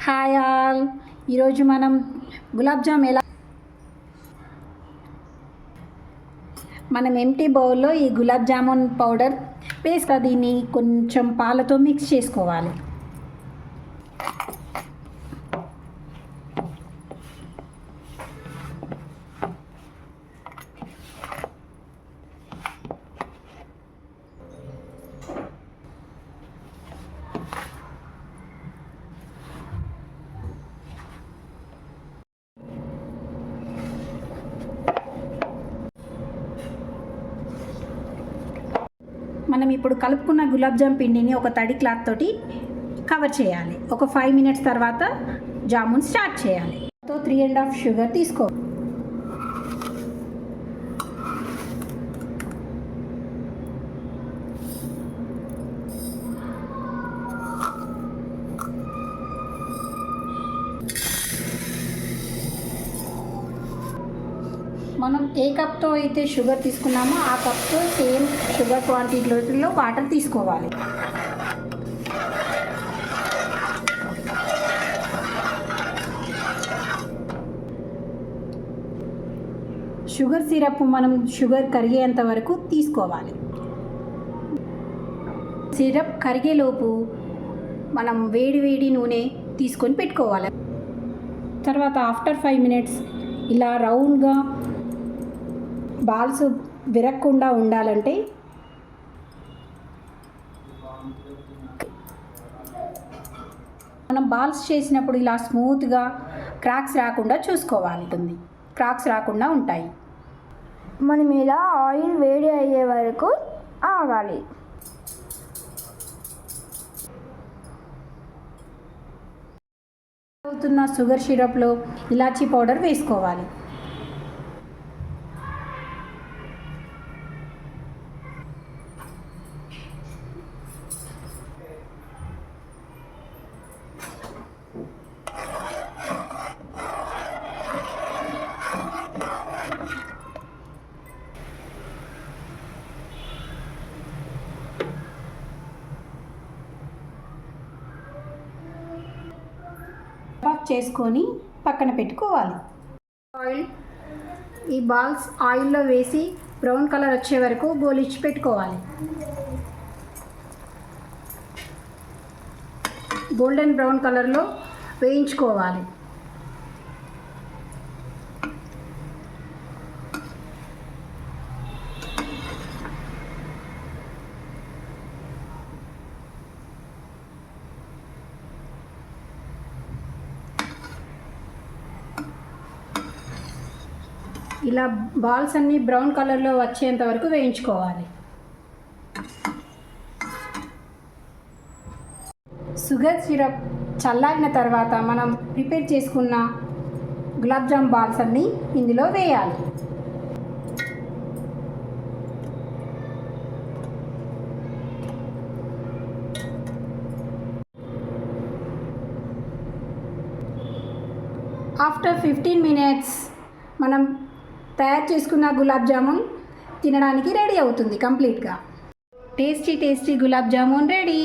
Hi all. ఈరోజు మనం గులాబ్ జామ్ మనం ఎంటీ బౌల్లో ఈ గులాబ్ జామున్ పౌడర్ పేస్ట్ దీన్ని కొంచెం పాలతో మిక్స్ చేసుకోవాలి. మనం ఇప్పుడు కలుపుకున్న గులాబ్ జామ్ పిండిని ఒక తడి క్లాత్ తోటి కవర్ చేయాలి. ఒక 5 మినిట్స్ తర్వాత జామున్ స్టార్ట్ చేయాలి. 3.5 షుగర్ తీసుకో. మనం ఏ కప్తో అయితే షుగర్ తీసుకున్నామో ఆ కప్తో సేమ్ షుగర్ క్వాంటిటీలో వాటర్ తీసుకోవాలి. షుగర్ సిరప్ మనం షుగర్ కరిగేంత వరకు తీసుకోవాలి. సిరప్ కరిగేలోపు మనం వేడి నూనె తీసుకొని పెట్టుకోవాలి. తర్వాత ఆఫ్టర్ 5 మినిట్స్ ఇలా రౌండ్గా బాల్స్ విరగకుండా ఉండాలంటే మనం బాల్స్ చేసినప్పుడు ఇలా స్మూత్గా క్రాక్స్ రాకుండా చూసుకోవాలి. క్రాక్స్ రాకుండా ఉంటాయి. మనం ఇలా ఆయిల్ వేడి అయ్యే వరకు ఆగాలి. అవుతున్న షుగర్ సిరప్లో ఇలాచీ పౌడర్ వేసుకోవాలి. చేసుకొని పక్కన పెట్టుకోవాలి. ఈ బాల్స్ ఆయిల్లో వేసి బ్రౌన్ కలర్ వచ్చే వరకు గోలిచ్చి పెట్టుకోవాలి. గోల్డెన్ బ్రౌన్ కలర్లో వేయించుకోవాలి. ఇలా బాల్స్ అన్నీ బ్రౌన్ కలర్లో వచ్చేంత వరకు వేయించుకోవాలి. షుగర్ సిరప్ చల్లారిన తర్వాత మనం ప్రిపేర్ చేసుకున్న గులాబ్ జామ్ బాల్స్ అన్నీ ఇందులో వేయాలి. ఆఫ్టర్ 15 మినిట్స్ మనం తయారు చేసుకున్న గులాబ్ జామున్ తినడానికి రెడీ అవుతుంది కంప్లీట్గా. Tasty gulab jamun ready.